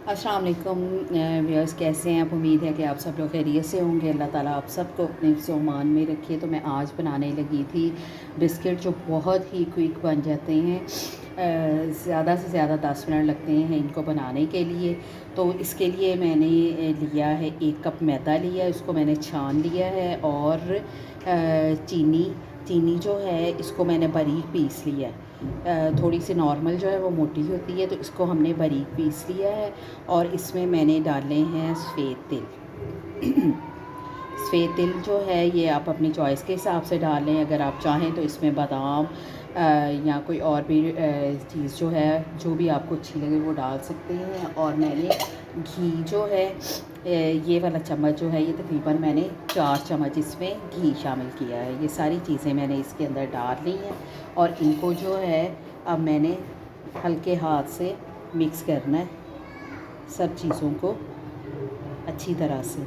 अस्सलाम वालेकुम व्यूअर्स, कैसे हैं आप? उम्मीद है कि आप सब लोग खैरियत से होंगे। अल्लाह ताला आप सबको अपने हिफ्ज़-ओ-अमान में रखे। तो मैं आज बनाने लगी थी बिस्किट जो बहुत ही क्विक बन जाते हैं। ज़्यादा से ज़्यादा 10 मिनट लगते हैं इनको बनाने के लिए। तो इसके लिए मैंने लिया है 1 कप मैदा लिया है, इसको मैंने छान लिया है। और चीनी चीनी जो है इसको मैंने बारीक पीस लिया है। थोड़ी सी नॉर्मल जो है वो मोटी होती है, तो इसको हमने बारीक पीस लिया है। और इसमें मैंने डाले हैं सफ़ेद तिल। सफ़ेद तिल जो है ये आप अपनी चॉइस के हिसाब से डालें। अगर आप चाहें तो इसमें बादाम या कोई और भी चीज़ जो है, जो भी आपको अच्छी लगे वो डाल सकते हैं। और मैंने घी जो है ये वाला चम्मच जो है, ये तकरीबन मैंने 4 चम्मच इसमें घी शामिल किया है। ये सारी चीज़ें मैंने इसके अंदर डाल ली हैं और इनको जो है अब मैंने हल्के हाथ से मिक्स करना है सब चीज़ों को अच्छी तरह से।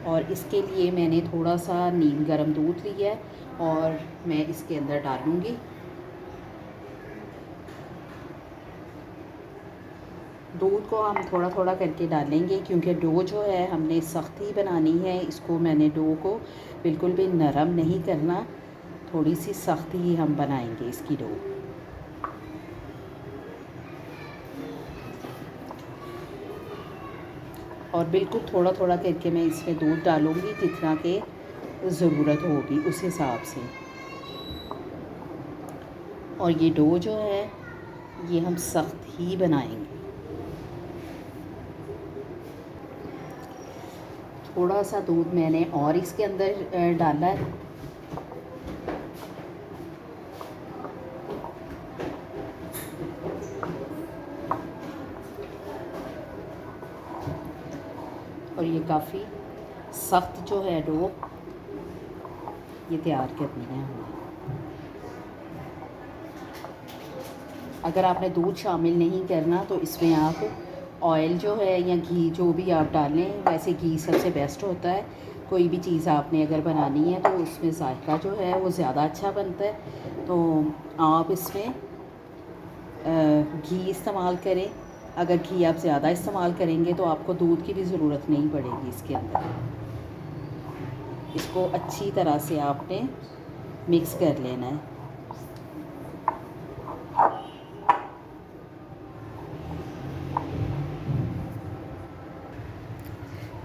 और इसके लिए मैंने थोड़ा सा नीम गर्म दूध लिया है और मैं इसके अंदर डालूँगी। दूध को हम थोड़ा थोड़ा करके डालेंगे क्योंकि डो जो है हमने सख्त ही बनानी है। इसको मैंने डो को बिल्कुल भी नरम नहीं करना, थोड़ी सी सख्त ही हम बनाएंगे इसकी डो। और बिल्कुल थोड़ा थोड़ा करके मैं इसमें दूध डालूँगी, जितना कि ज़रूरत होगी उस हिसाब से। और ये डो जो है ये हम सख्त ही बनाएंगे। थोड़ा सा दूध मैंने और इसके अंदर डाला है। और ये काफ़ी सख्त जो है डो ये तैयार करनी है हमें। अगर आपने दूध शामिल नहीं करना तो इसमें आप ऑयल जो है या घी जो भी आप डालें, वैसे घी सबसे बेस्ट होता है। कोई भी चीज़ आपने अगर बनानी है तो उसमें जायका जो है वो ज़्यादा अच्छा बनता है। तो आप इसमें घी इस्तेमाल करें। अगर घी आप ज़्यादा इस्तेमाल करेंगे तो आपको दूध की भी ज़रूरत नहीं पड़ेगी इसके अंदर। इसको अच्छी तरह से आपने मिक्स कर लेना है।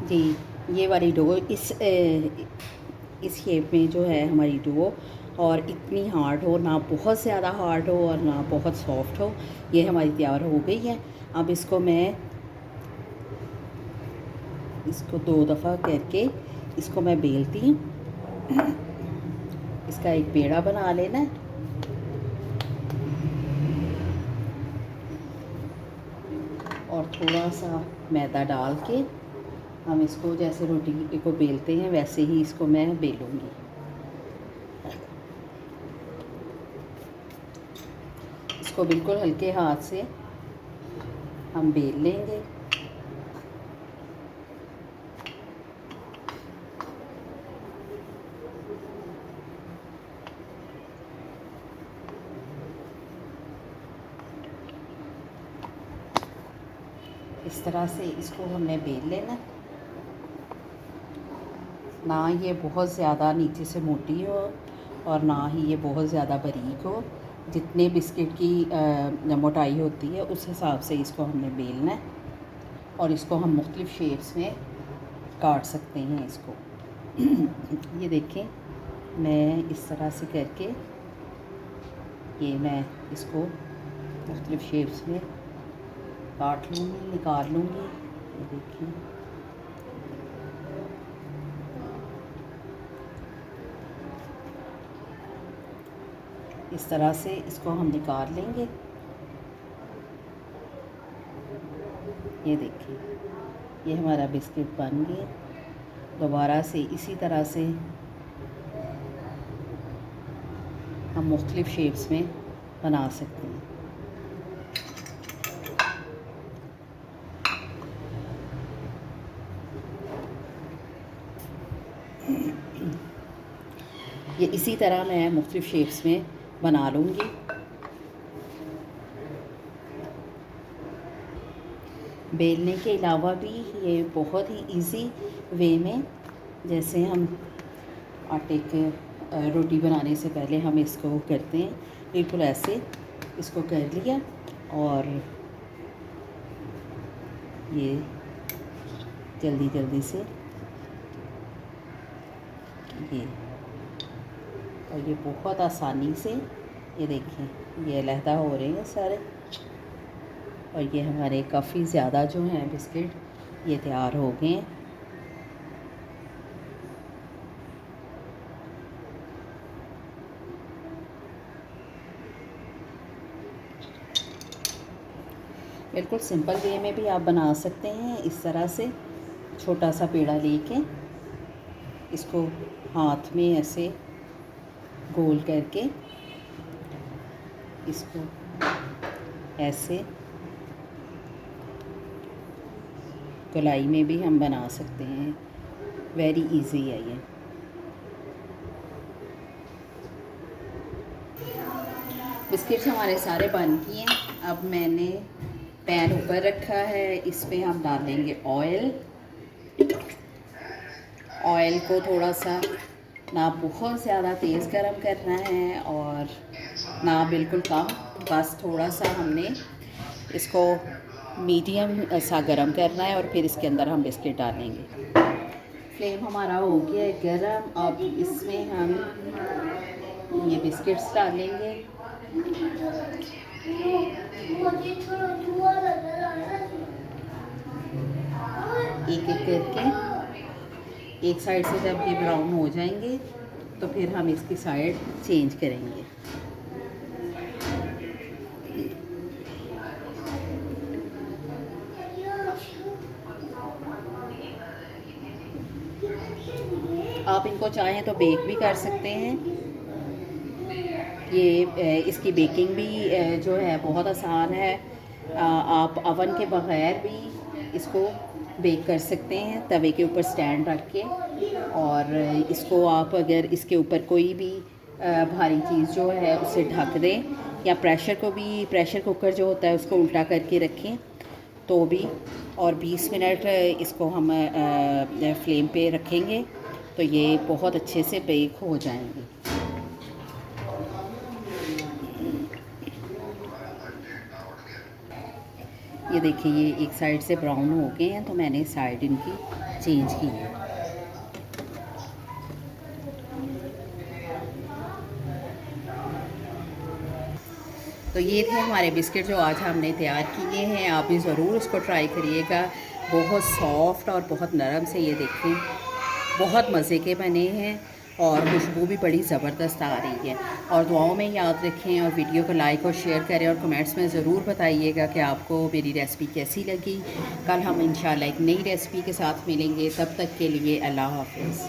जी, ये वाली डो इस शेप में जो है हमारी डो, और इतनी हार्ड हो ना, बहुत ज़्यादा हार्ड हो और ना बहुत सॉफ्ट हो, ये हमारी तैयार हो गई है। अब इसको मैं इसको 2 दफ़ा करके इसको मैं बेलती हूँ। इसका एक पेड़ा बना लेना है। और थोड़ा सा मैदा डाल के हम इसको जैसे रोटी को बेलते हैं वैसे ही इसको मैं बेलूँगी। इसको बिल्कुल हल्के हाथ से हम बेल लेंगे। इस तरह से इसको हमने बेल लेना, ना ये बहुत ज़्यादा नीचे से मोटी हो और ना ही ये बहुत ज़्यादा बारीक हो। जितने बिस्किट की मोटाई होती है उस हिसाब से इसको हमने बेलना है। और इसको हम मुख्तलिफ़ शेप्स में काट सकते हैं इसको। ये देखें, मैं इस तरह से करके ये मैं इसको मुख्तलिफ़ शेप्स में काट लूँगी, निकाल लूँगी। ये देखिए, इस तरह से इसको हम निकाल लेंगे। ये देखिए, ये हमारा बिस्किट बन गया। दोबारा से इसी तरह से हम मुख्तलिफ़ शेप्स में बना सकते हैं। ये इसी तरह मैं मुख्तलिफ़ शेप्स में बना लूँगी। बेलने के अलावा भी ये बहुत ही इजी वे में, जैसे हम आटे के रोटी बनाने से पहले हम इसको करते हैं, बिल्कुल ऐसे इसको कर लिया और ये जल्दी जल्दी से ये, और ये बहुत आसानी से, ये देखें ये अलहदा हो रहे हैं सारे, और ये हमारे काफ़ी ज़्यादा जो हैं बिस्किट ये तैयार हो गए हैं। बिल्कुल सिंपल वे में भी आप बना सकते हैं। इस तरह से छोटा सा पेड़ा लेके इसको हाथ में ऐसे गोल करके इसको ऐसे गोलाई में भी हम बना सकते हैं। वेरी इजी है ये। बिस्किट्स हमारे सारे बन किए हैं। अब मैंने पैन ऊपर रखा है, इस पे हम डालेंगे ऑयल। ऑयल को थोड़ा सा ना बहुत ज़्यादा तेज़ गरम करना है और ना बिल्कुल कम, बस थोड़ा सा हमने इसको मीडियम सा गरम करना है और फिर इसके अंदर हम बिस्किट डालेंगे। फ्लेम हमारा हो गया है गरम। अब इसमें हम ये बिस्किट्स डालेंगे। एक एक करके, एक साइड से जब ये ब्राउन हो जाएंगे तो फिर हम इसकी साइड चेंज करेंगे। आप इनको चाहें तो बेक भी कर सकते हैं। ये इसकी बेकिंग भी जो है बहुत आसान है। आप अवन के बग़ैर भी इसको बेक कर सकते हैं, तवे के ऊपर स्टैंड रख के। और इसको आप अगर इसके ऊपर कोई भी भारी चीज़ जो है उसे ढक दें, या प्रेशर कुकर जो होता है उसको उल्टा करके रखें तो भी, और 20 मिनट इसको हम फ्लेम पे रखेंगे तो ये बहुत अच्छे से बेक हो जाएंगे। ये देखिए ये एक साइड से ब्राउन हो गए हैं तो मैंने साइड इनकी चेंज की है। तो ये थे हमारे बिस्किट जो आज हमने तैयार किए हैं। आप भी ज़रूर इसको ट्राई करिएगा। बहुत सॉफ्ट और बहुत नरम से, ये देखें बहुत मज़े के बने हैं और खुशबू भी बड़ी ज़बरदस्त आ रही है। और दुआओं में याद रखें और वीडियो को लाइक और शेयर करें और कमेंट्स में ज़रूर बताइएगा कि आपको मेरी रेसिपी कैसी लगी। कल हम इंशाल्लाह एक नई रेसिपी के साथ मिलेंगे। तब तक के लिए अल्लाह हाफ़िज़।